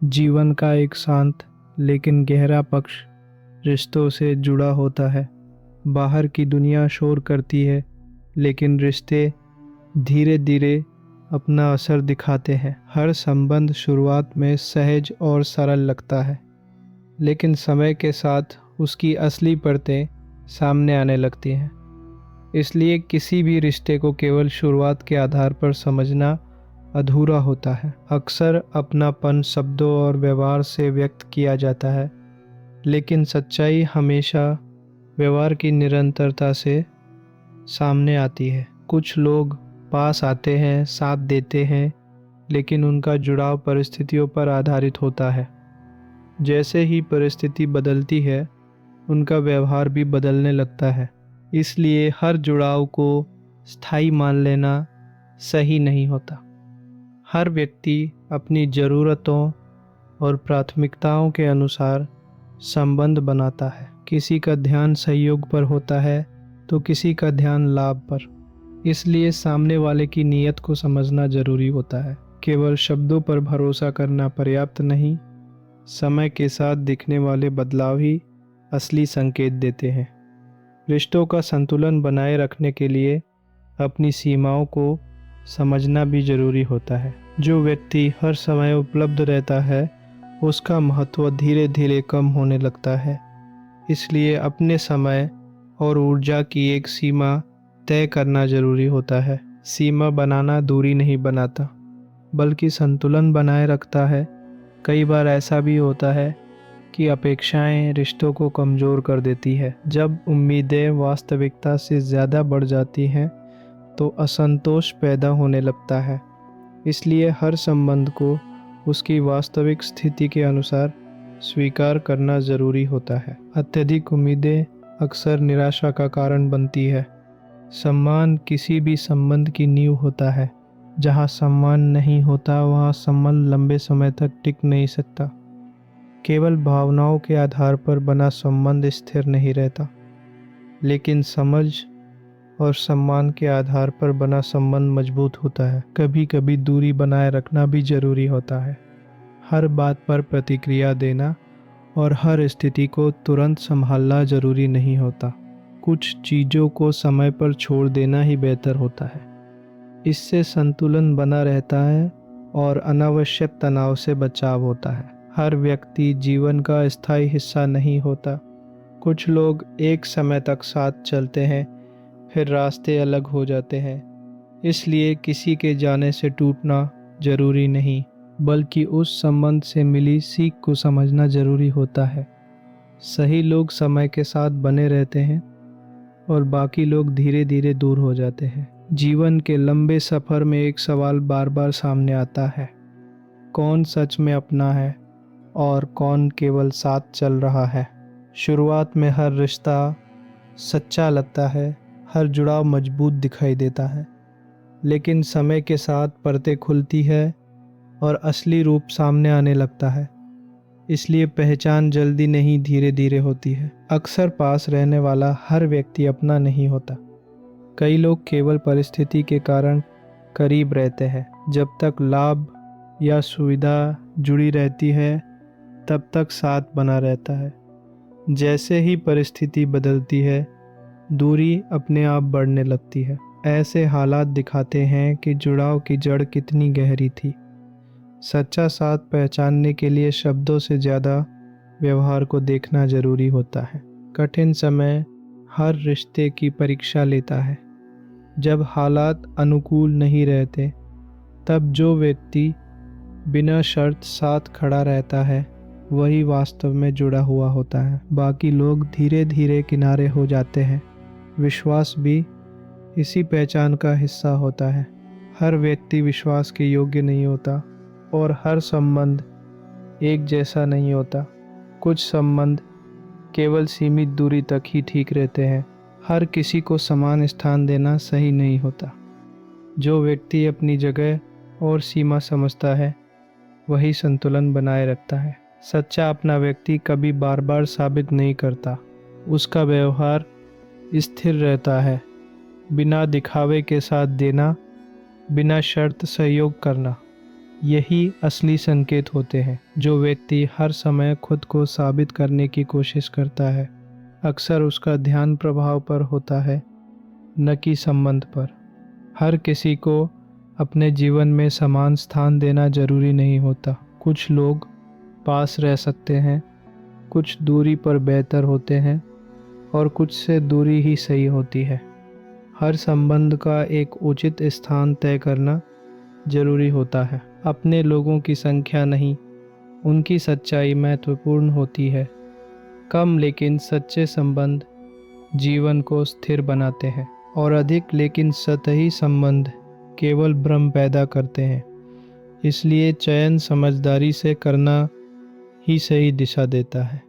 जीवन का एक शांत लेकिन गहरा पक्ष रिश्तों से जुड़ा होता है। बाहर की दुनिया शोर करती है, लेकिन रिश्ते धीरे धीरे अपना असर दिखाते हैं। हर संबंध शुरुआत में सहज और सरल लगता है, लेकिन समय के साथ उसकी असली परतें सामने आने लगती हैं। इसलिए किसी भी रिश्ते को केवल शुरुआत के आधार पर समझना अधूरा होता है। अक्सर अपनापन शब्दों और व्यवहार से व्यक्त किया जाता है, लेकिन सच्चाई हमेशा व्यवहार की निरंतरता से सामने आती है। कुछ लोग पास आते हैं, साथ देते हैं, लेकिन उनका जुड़ाव परिस्थितियों पर आधारित होता है। जैसे ही परिस्थिति बदलती है, उनका व्यवहार भी बदलने लगता है। इसलिए हर जुड़ाव को स्थायी मान लेना सही नहीं होता। हर व्यक्ति अपनी ज़रूरतों और प्राथमिकताओं के अनुसार संबंध बनाता है। किसी का ध्यान सहयोग पर होता है तो किसी का ध्यान लाभ पर। इसलिए सामने वाले की नीयत को समझना जरूरी होता है। केवल शब्दों पर भरोसा करना पर्याप्त नहीं, समय के साथ दिखने वाले बदलाव ही असली संकेत देते हैं। रिश्तों का संतुलन बनाए रखने के लिए अपनी सीमाओं को समझना भी जरूरी होता है। जो व्यक्ति हर समय उपलब्ध रहता है, उसका महत्व धीरे धीरे कम होने लगता है। इसलिए अपने समय और ऊर्जा की एक सीमा तय करना जरूरी होता है। सीमा बनाना दूरी नहीं बनाता, बल्कि संतुलन बनाए रखता है। कई बार ऐसा भी होता है कि अपेक्षाएं रिश्तों को कमज़ोर कर देती है। जब उम्मीदें वास्तविकता से ज़्यादा बढ़ जाती हैं, तो असंतोष पैदा होने लगता है। इसलिए हर संबंध को उसकी वास्तविक स्थिति के अनुसार स्वीकार करना ज़रूरी होता है। अत्यधिक उम्मीदें अक्सर निराशा का कारण बनती है। सम्मान किसी भी संबंध की नींव होता है। जहाँ सम्मान नहीं होता, वहाँ संबंध लंबे समय तक टिक नहीं सकता। केवल भावनाओं के आधार पर बना संबंध स्थिर नहीं रहता, लेकिन समझ और सम्मान के आधार पर बना संबंध मजबूत होता है। कभी कभी दूरी बनाए रखना भी जरूरी होता है। हर बात पर प्रतिक्रिया देना और हर स्थिति को तुरंत संभालना जरूरी नहीं होता। कुछ चीज़ों को समय पर छोड़ देना ही बेहतर होता है। इससे संतुलन बना रहता है और अनावश्यक तनाव से बचाव होता है। हर व्यक्ति जीवन का स्थायी हिस्सा नहीं होता। कुछ लोग एक समय तक साथ चलते हैं, फिर रास्ते अलग हो जाते हैं। इसलिए किसी के जाने से टूटना जरूरी नहीं, बल्कि उस संबंध से मिली सीख को समझना जरूरी होता है। सही लोग समय के साथ बने रहते हैं और बाकी लोग धीरे धीरे दूर हो जाते हैं। जीवन के लंबे सफ़र में एक सवाल बार बार सामने आता है, कौन सच में अपना है और कौन केवल साथ चल रहा है। शुरुआत में हर रिश्ता सच्चा लगता है, हर जुड़ाव मजबूत दिखाई देता है, लेकिन समय के साथ परतें खुलती है और असली रूप सामने आने लगता है। इसलिए पहचान जल्दी नहीं, धीरे धीरे होती है। अक्सर पास रहने वाला हर व्यक्ति अपना नहीं होता। कई लोग केवल परिस्थिति के कारण करीब रहते हैं। जब तक लाभ या सुविधा जुड़ी रहती है, तब तक साथ बना रहता है। जैसे ही परिस्थिति बदलती है, दूरी अपने आप बढ़ने लगती है। ऐसे हालात दिखाते हैं कि जुड़ाव की जड़ कितनी गहरी थी। सच्चा साथ पहचानने के लिए शब्दों से ज़्यादा व्यवहार को देखना जरूरी होता है। कठिन समय हर रिश्ते की परीक्षा लेता है। जब हालात अनुकूल नहीं रहते, तब जो व्यक्ति बिना शर्त साथ खड़ा रहता है, वही वास्तव में जुड़ा हुआ होता है। बाकी लोग धीरे धीरे किनारे हो जाते हैं। विश्वास भी इसी पहचान का हिस्सा होता है। हर व्यक्ति विश्वास के योग्य नहीं होता और हर संबंध एक जैसा नहीं होता। कुछ संबंध केवल सीमित दूरी तक ही ठीक रहते हैं। हर किसी को समान स्थान देना सही नहीं होता। जो व्यक्ति अपनी जगह और सीमा समझता है, वही संतुलन बनाए रखता है। सच्चा अपना व्यक्ति कभी बार बार साबित नहीं करता। उसका व्यवहार स्थिर रहता है। बिना दिखावे के साथ देना, बिना शर्त सहयोग करना। यही असली संकेत होते हैं। जो व्यक्ति हर समय खुद को साबित करने की कोशिश करता है, अक्सर उसका ध्यान प्रभाव पर होता है, न कि संबंध पर। हर किसी को अपने जीवन में समान स्थान देना जरूरी नहीं होता। कुछ लोग पास रह सकते हैं, कुछ दूरी पर बेहतर होते हैं और कुछ से दूरी ही सही होती है। हर संबंध का एक उचित स्थान तय करना जरूरी होता है। अपने लोगों की संख्या नहीं, उनकी सच्चाई महत्वपूर्ण होती है। कम लेकिन सच्चे संबंध जीवन को स्थिर बनाते हैं और अधिक लेकिन सतही संबंध केवल भ्रम पैदा करते हैं। इसलिए चयन समझदारी से करना ही सही दिशा देता है।